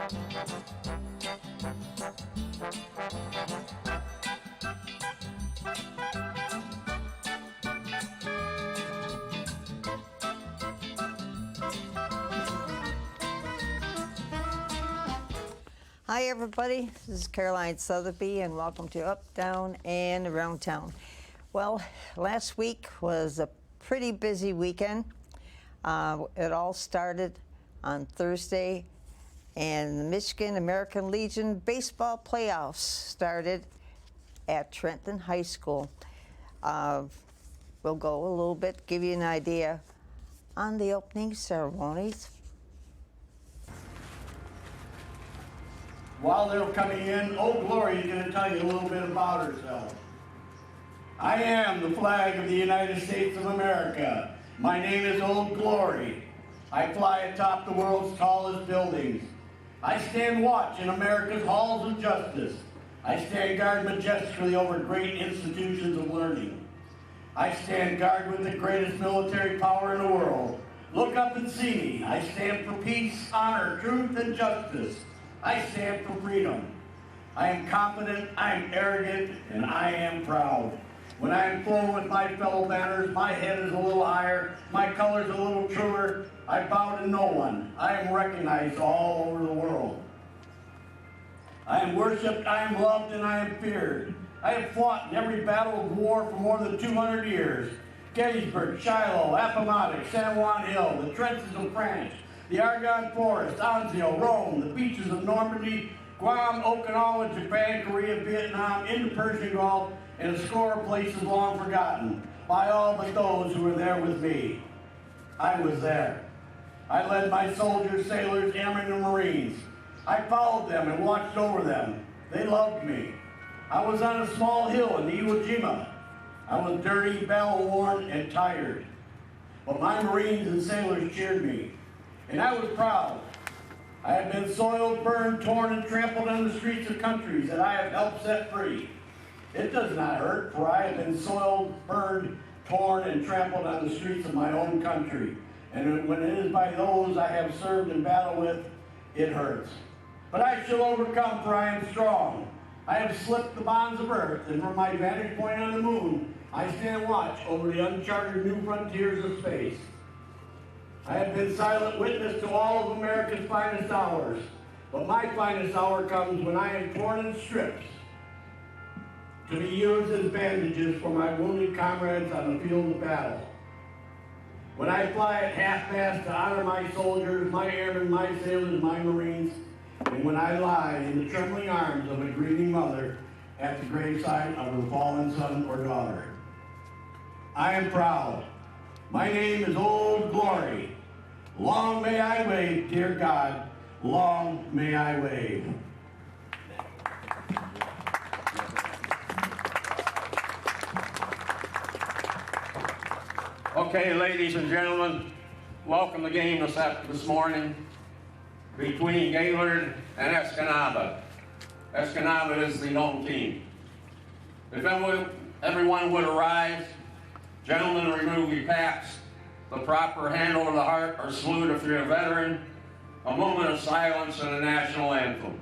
Hi everybody, this is Caroline Sotheby and welcome to Up, Down, and Around Town. Well, last week was a pretty busy weekend. It all started on Thursday and the Michigan American Legion baseball playoffs started at Trenton High School. We'll go a little bit, give you an idea on the opening ceremonies. While they're coming in, Old Glory is going to tell you a little bit about herself. I am the flag of the United States of America. My name is Old Glory. I fly atop the world's tallest buildings. I stand watch in America's halls of justice. I stand guard majestically over great institutions of learning. I stand guard with the greatest military power in the world. Look up and see me. I stand for peace, honor, truth, and justice. I stand for freedom. I am confident, I am arrogant, and I am proud. When I am flown with my fellow banners, my head is a little higher, my colors a little truer. I bow to no one. I am recognized all over the world. I am worshipped, I am loved, and I am feared. I have fought in every battle of war for more than 200 years. Gettysburg, Shiloh, Appomattox, San Juan Hill, the trenches of France, the Argonne Forest, Anzio, Rome, the beaches of Normandy, Guam, Okinawa, Japan, Korea, Vietnam, into Persian Gulf, and a score of places long forgotten by all but those who were there with me. I was there. I led my soldiers, sailors, airmen, and Marines. I followed them and watched over them. They loved me. I was on a small hill in Iwo Jima. I was dirty, battle-worn, and tired. But my Marines and sailors cheered me. And I was proud. I have been soiled, burned, torn, and trampled on the streets of countries that I have helped set free. It does not hurt, for I have been soiled, burned, torn, and trampled on the streets of my own country. And when it is by those I have served in battle with, it hurts. But I shall overcome, for I am strong. I have slipped the bonds of earth, and from my vantage point on the moon, I stand watch over the uncharted new frontiers of space. I have been silent witness to all of America's finest hours, but my finest hour comes when I am torn in strips to be used as bandages for my wounded comrades on the field of battle. When I fly at half-mast to honor my soldiers, my airmen, my sailors, my Marines, and when I lie in the trembling arms of a grieving mother at the graveside of her fallen son or daughter. I am proud. My name is Old Glory. Long may I wave, dear God, long may I wave. Okay, ladies and gentlemen, welcome the game this morning between Gaylord and Escanaba. Escanaba is the home team. If everyone would arise, gentlemen, remove your caps. The proper hand over the heart or salute if you're a veteran. A moment of silence and a national anthem.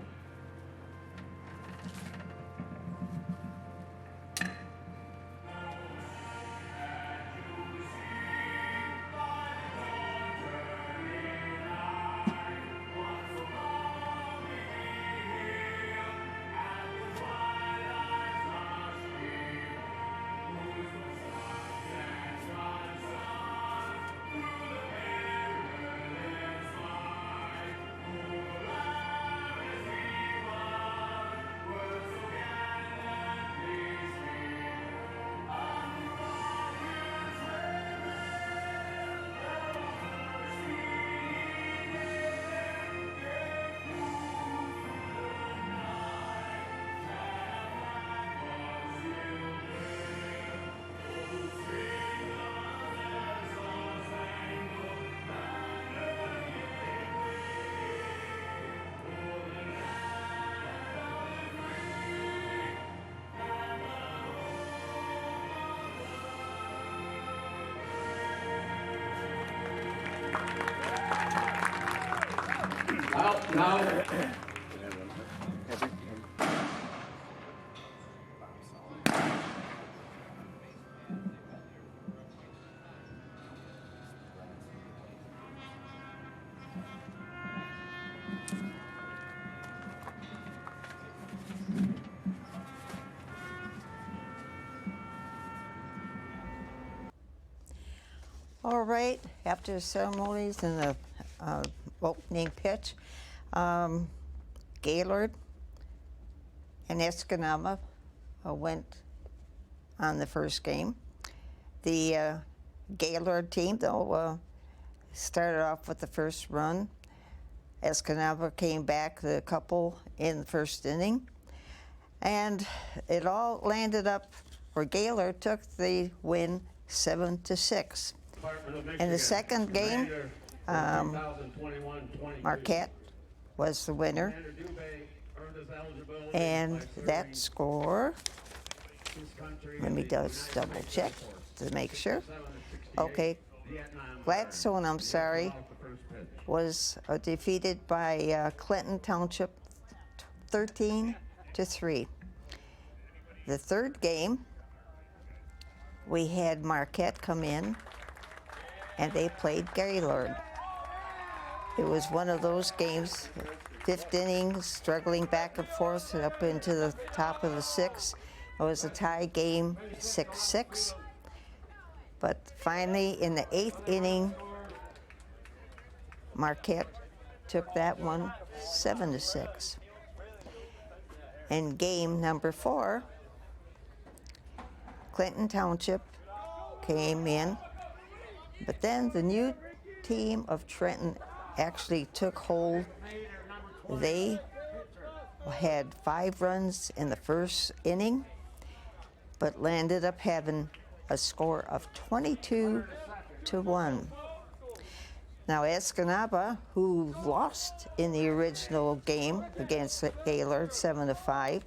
Now, All right, after the ceremonies and the opening pitch, Gaylord and Escanaba went on the first game. The Gaylord team, though, started off with the first run. Escanaba came back a couple in the first inning, and it all landed up where Gaylord took the win 7-6. In the second game, Marquette was the winner, and that score, let me just double check to make sure. Okay, Gladstone, I'm sorry, was defeated by Clinton Township 13-3. The third game, we had Marquette come in, and they played Gaylord. It was one of those games, fifth inning, struggling back and forth up into the top of the sixth. It was a tie game, 6-6. But finally, in the eighth inning, Marquette took that one 7-6. In game number 4, Clinton Township came in, but then the new team of Trenton actually took hold. They had 5 runs in the first inning, but landed up having a score of 22-1. Now Escanaba, who lost in the original game against Gaylord 7-5,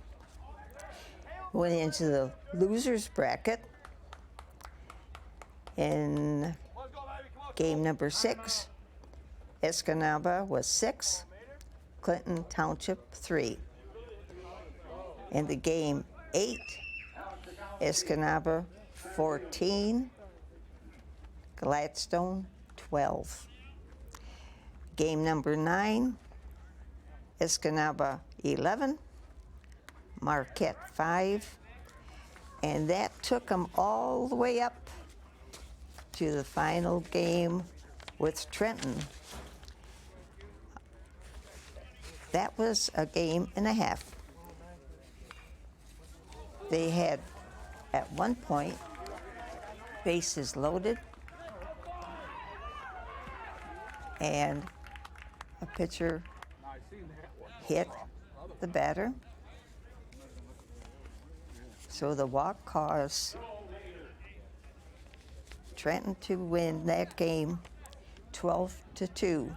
went into the losers bracket. In game number 6, Escanaba was 6, Clinton Township 3. In the game 8, Escanaba 14, Gladstone 12. Game number 9, Escanaba 11, Marquette 5, and that took them all the way up to the final game with Trenton. That was a game and a half. They had, at one point, bases loaded, and a pitcher hit the batter. So the walk caused Trenton to win that game 12-2,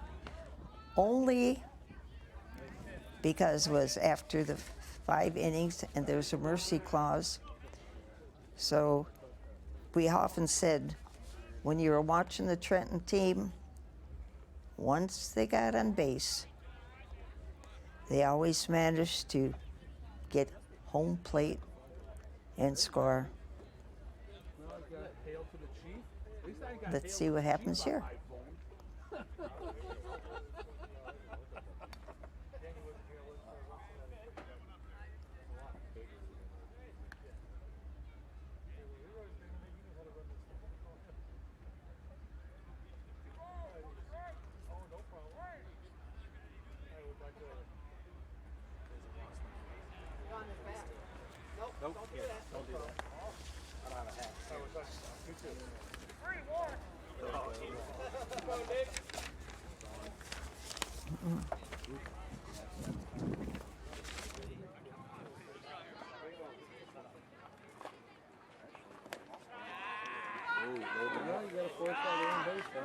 only because it was after the 5 innings and there's a mercy clause. So we often said, when you were watching the Trenton team, once they got on base, they always managed to get home plate and score. Let's see what happens here. Nope. Don't do that. I don't have a hat. Me too. 3-1. You got a force out there on base, huh?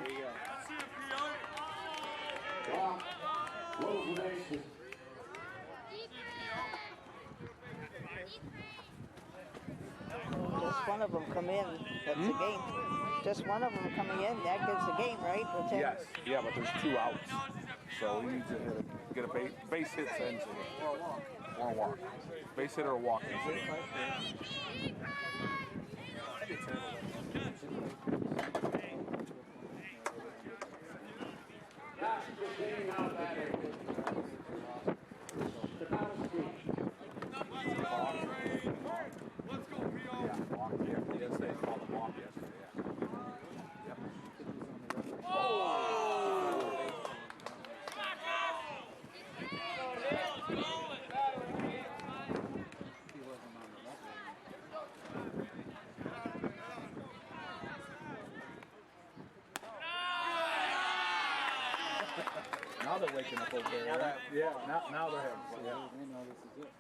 Just one of them come in, that's the game. Just one of them coming in, that gives the game, right? Yes. Yeah, but there's 2 outs. So we need to get a base hit incident. Or a walk. Base hit or a walk incident. Now they're waking up over there. Right? Yeah, now they're having fun. Yeah. They know this is it.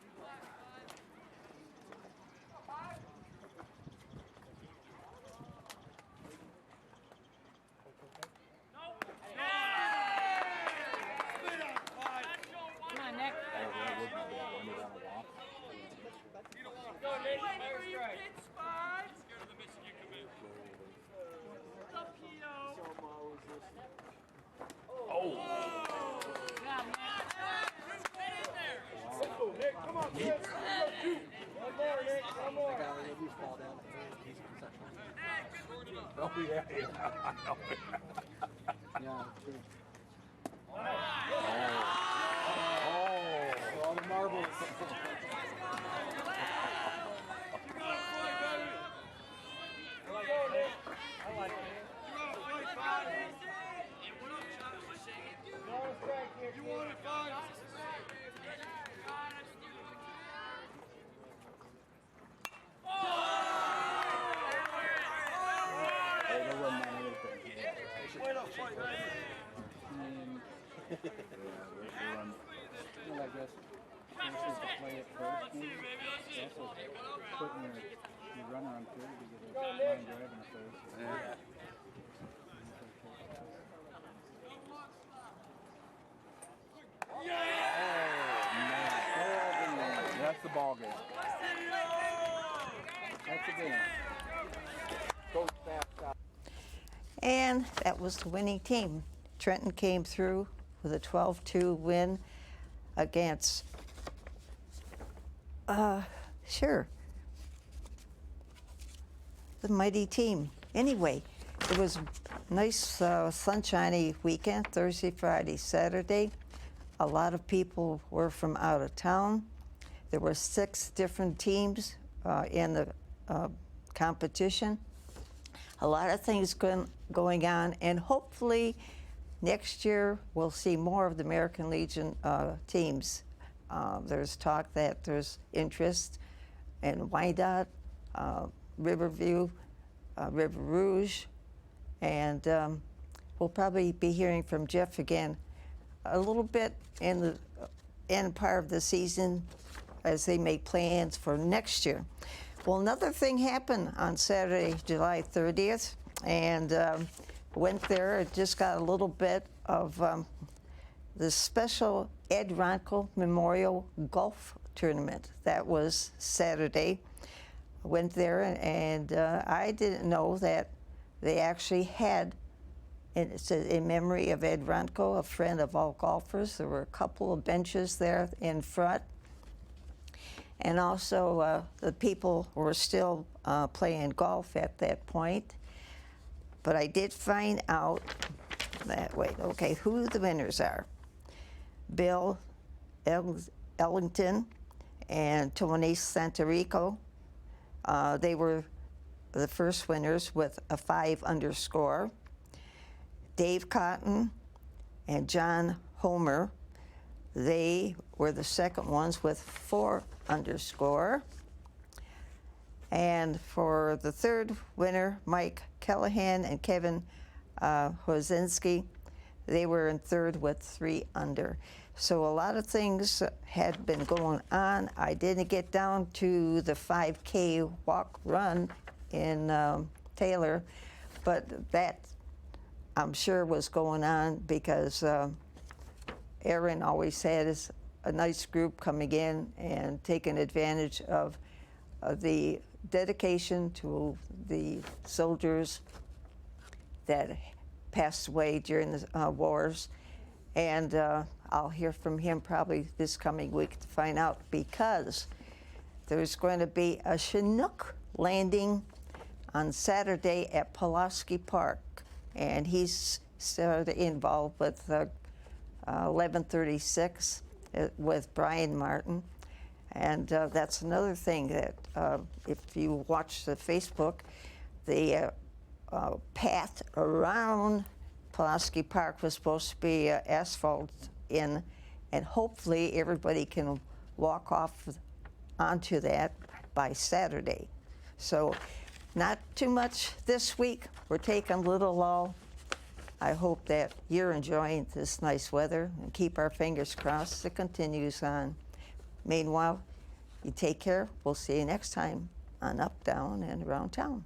Come on, Nick. Oh, yeah, yeah. All the marbles. Well, I guess forces to play it first. Maybe. Also putting your runner on third to get a line drive in the first. Yeah. That's the ball game. That's a game. Coach Staff stop. And that was the winning team. Trenton came through with a 12-2 win against, the mighty team. Anyway, it was a nice sunshiny weekend, Thursday, Friday, Saturday. A lot of people were from out of town. There were 6 different teams in the competition. A lot of things going on, and hopefully next year we'll see more of the American Legion teams. There's talk that there's interest in Wyandotte, Riverview, River Rouge, and we'll probably be hearing from Jeff again a little bit in the end part of the season as they make plans for next year. Well, another thing happened on Saturday, July 30th, and went there. It just got a little bit of the special Ed Ronco Memorial Golf Tournament. That was Saturday. I went there, and I didn't know that they actually had, and it's in memory of Ed Ronco, a friend of all golfers. There were a couple of benches there in front. And also, the people were still playing golf at that point. But I did find out that, who the winners are. Bill Ellington and Tony Santarico. They were the first winners with a 5 under score. Dave Cotton and John Homer, they were the second ones with 4 under score. And for the third winner, Mike Callahan and Kevin Hozinski, they were in third with 3 under. So a lot of things had been going on. I didn't get down to the 5K walk run in Taylor, but that I'm sure was going on because Aaron always had a nice group coming in and taking advantage of the dedication to the soldiers that passed away during the wars. And I'll hear from him probably this coming week to find out, because there's going to be a Chinook landing on Saturday at Pulaski Park, and he's involved with 1136 with Brian Martin. And that's another thing that if you watch the Facebook, the path around Pulaski Park was supposed to be asphalt in, and hopefully everybody can walk off onto that by Saturday. So not too much this week. We're taking a little lull. I hope that you're enjoying this nice weather, and keep our fingers crossed it continues on. Meanwhile, you take care. We'll see you next time on Up, Down, and Around Town.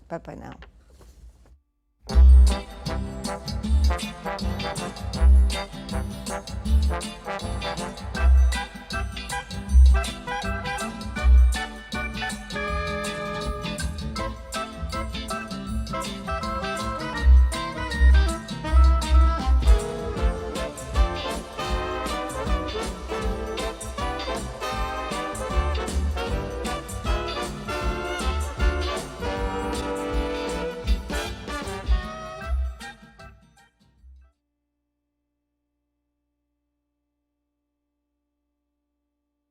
Bye-bye now.